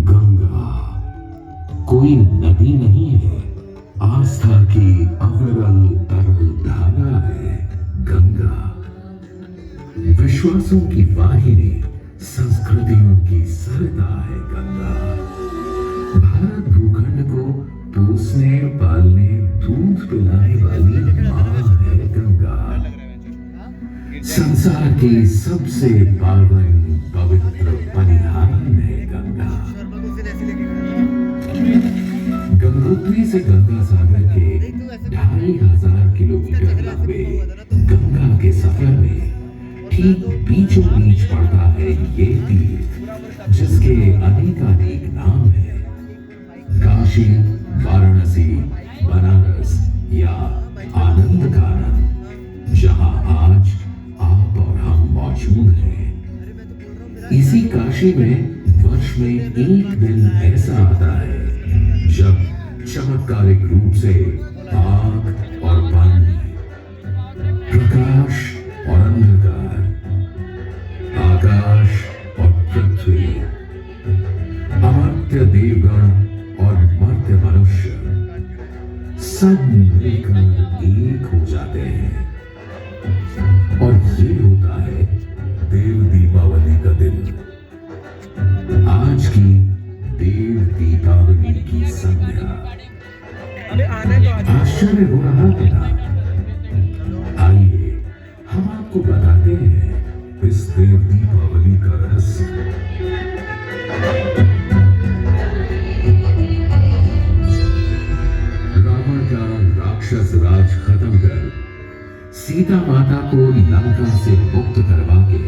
गंगा कोई नदी नहीं है, आस्था की अविरल तरल धारा है गंगा। विश्वासों की वाहिनी, संस्कृतियों की सरता है गंगा। भारत भूखंड को पोसने पालने दूध पिलाने वाली मां है गंगा। संसार की सबसे पावन पवित्र बलिदान है गंगा। गंगोत्री से गंगा सागर के 2500 किलोमीटर लंबे गंगा के सफर में ठीक बीचों बीच पड़ता है ये तीर्थ, जिसके अनेकानेक नाम है। काशी, वाराणसी, बनारस या आनंद कानन, जहां आज आप और हम मौजूद हैं। इसी काशी में वर्ष में एक दिन ऐसा आता है जब चमत्कारिक रूप से आग और पानी, प्रकाश और अंधकार, आकाश और पृथ्वी, अमर्त्य देवगण और मर्त्य मनुष्य सब मिलकर एक हो जाते हैं। और ये होता है देव दीपावली का दिन। आज की देव दीपावली की संध्या। आश्चर्य हो रहा है ना? आइए हम आपको बताते हैं इस देव दीपावली का रहस्य। रावण का राक्षस राज खत्म कर सीता माता को लंका से मुक्त करवा के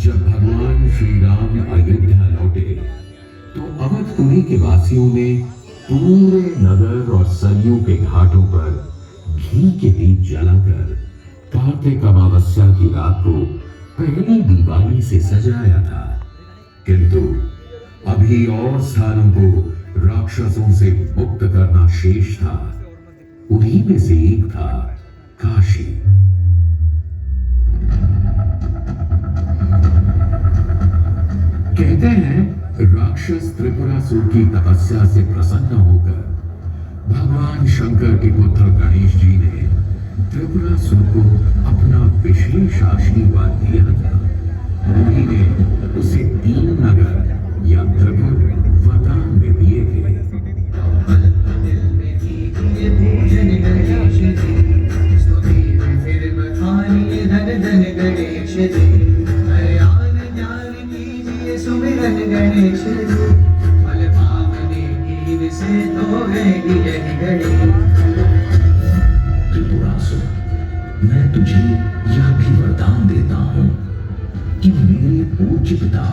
जब भगवान श्री राम अयोध्या लौटे तो अवधपुरी के वासियों ने पूरे नगर और सरयू के घाटों पर घी के दीप जलाकर कार्तिक अमावस्या की रात को पहली दिवाली से सजाया था। किंतु अभी और स्थानों को राक्षसों से मुक्त करना शेष था। उन्हीं में से एक था काशी। कहते हैं राक्षस त्रिपुरासुर की तपस्या से प्रसन्न होकर भगवान शंकर के पुत्र गणेश जी ने त्रिपुरासुर को अपना विशेष आशीर्वाद दिया था। उन्हीं ने उसे 3 नगर या त्रिपुर वरदान में दिए थे। त्रिपुरासुर, मैं तुझे यह भी वरदान देता हूं कि मेरे पूज्य पिता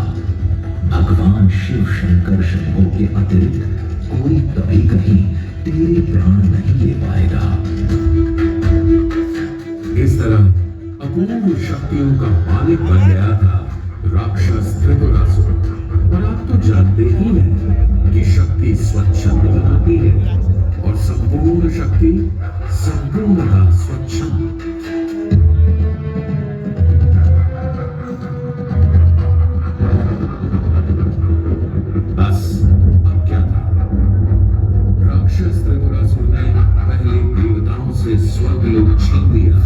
भगवान शिव शंकर शंभो के अतिरिक्त कोई कभी कहीं तेरे प्राण नहीं ले पाएगा। इस तरह अपूर्व शक्तियों का मालिक बन गया था राक्षस त्रिपुरासुर। और आप तो जानते ही हैं कि शक्ति स्वच्छंद बनाती है और संपूर्ण शक्ति संपूर्णता स्वच्छंद। बस अब क्या था? राक्षस त्रिपुरासुर ने पहले देवताओं से स्वर्गलोक छीन लिया।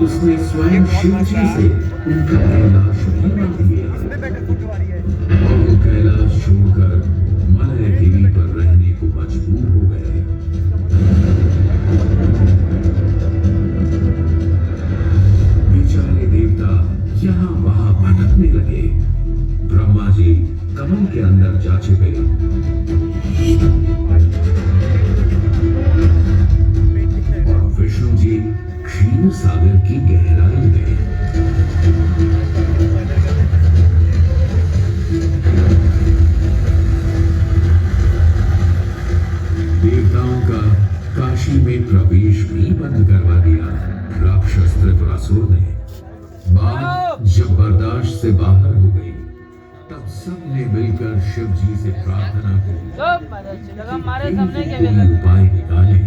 उसने स्वयं शिव जी से उनका कैलाश भी मांग लिया और वो कैलाश छोड़कर मलय गिरी पर रहने को मजबूर हो गए। बेचारे देवता यहाँ वहां भटकने लगे। ब्रह्मा जी कमल के अंदर जा छिपे और विष्णु जी क्षीर सागर की गहराई में। देवताओं का काशी में प्रवेश भी बंद करवा दिया। त्रिपुरासुर ने बात जब बर्दाश्त से बाहर हो गई, तब सबने मिलकर शिव जी से प्रार्थना की कोई उपाय निकाले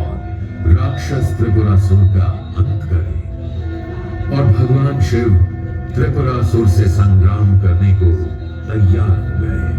और राक्षस त्रिपुरासुर का अंत करे। और भगवान शिव त्रिपुरासुर से संग्राम करने को तैयार हो गए।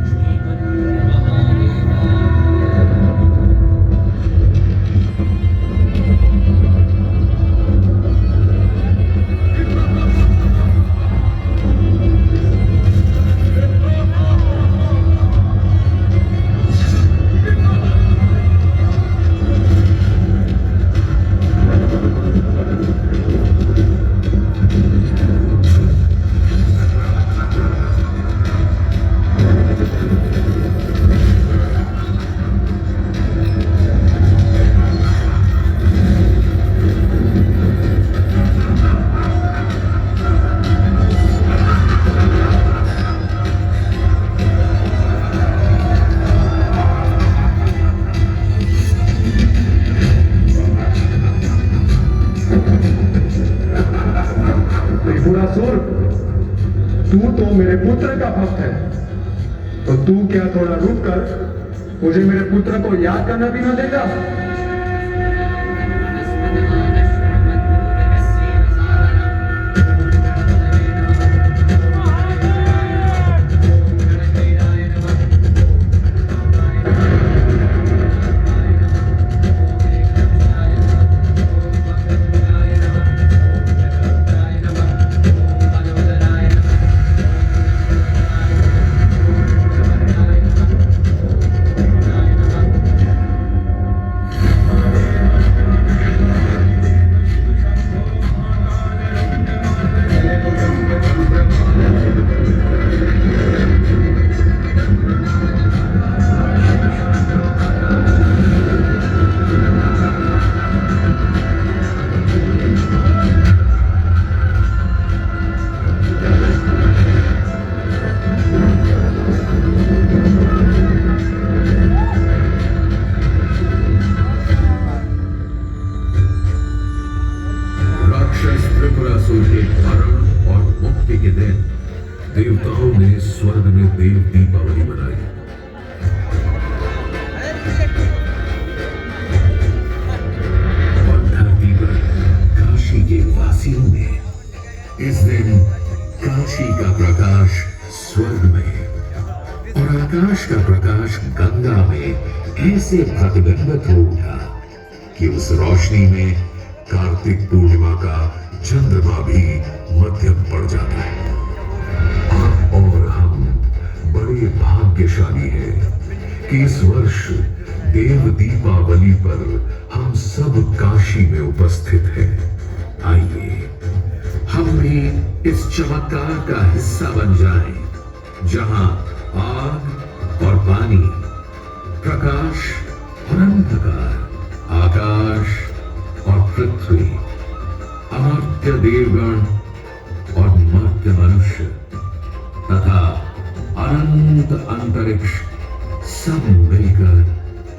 त्रिपुरासुर, तू तो मेरे पुत्र का भक्त है, तो तू क्या थोड़ा रुक कर मुझे मेरे पुत्र को याद करना भी ना देगा? त्रिपुरासुर के मरण और मुक्ति के दिन देवताओं ने स्वर्ग में देव दीपावली मनाई। और धरती पर काशी के वासियों ने इस दिन काशी का प्रकाश स्वर्ग में और आकाश का प्रकाश गंगा में ऐसे प्रतिबिंबित हो उठा कि उस रोशनी में कार्तिक पूर्णिमा का चंद्रमा भी मध्यम पड़ जाता है। आप और हम बड़े भाग्यशाली हैं कि इस वर्ष देव दीपावली पर हम सब काशी में उपस्थित हैं। आइए हम भी इस चमत्कार का हिस्सा बन जाएं, जहां आग और पानी, प्रकाश और अंधकार, आकाश और पृथ्वी, अमर्त्य देवगण और मर्त्य मनुष्य तथा अनंत अंतरिक्ष सब मिलकर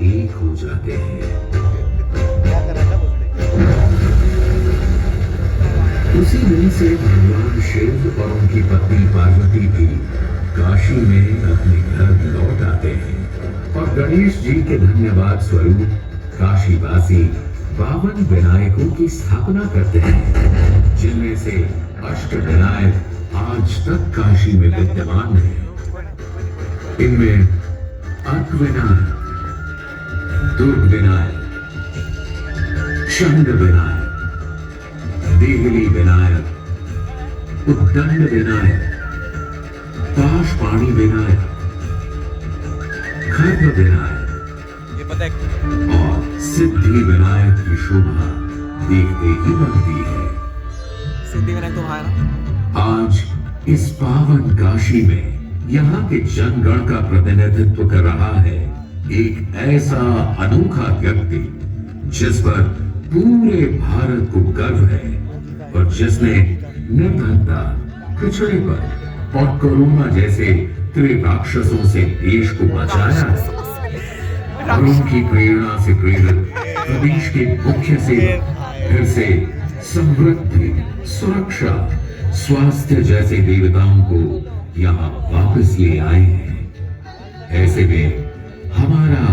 एक हो जाते हैं। उसी दिन से भगवान शिव और उनकी पत्नी पार्वती भी काशी में अपने घर लौट आते हैं और गणेश जी के धन्यवाद स्वरूप काशीवासी 52 विनायकों की स्थापना करते हैं, जिनमें से अष्ट विनायक आज तक काशी में विद्यमान हैं। इनमें अर्क विनायक, दुर्ग विनायक, चंड विनायक, देहली विनायक, उद्दंड विनायक, पाशपाणी विनायक, खर्व विनायक और सिद्धि विनायक की शोभा देखते ही बनती है। सिद्धि विनायक तो ना आज इस पावन काशी में यहाँ के जनगण का प्रतिनिधित्व कर रहा है एक ऐसा अनोखा व्यक्ति जिस पर पूरे भारत को गर्व है और जिसने निर्धनता, पिछड़ेपन और कोरोना जैसे त्रिराक्षसों से देश को बचाया है। और उनकी प्रेरणा से प्रेरित प्रदेश के मुख्य सेवक फिर से समृद्धि, सुरक्षा, स्वास्थ्य जैसे देवताओं को यहाँ वापस ले आए हैं। ऐसे में हमारा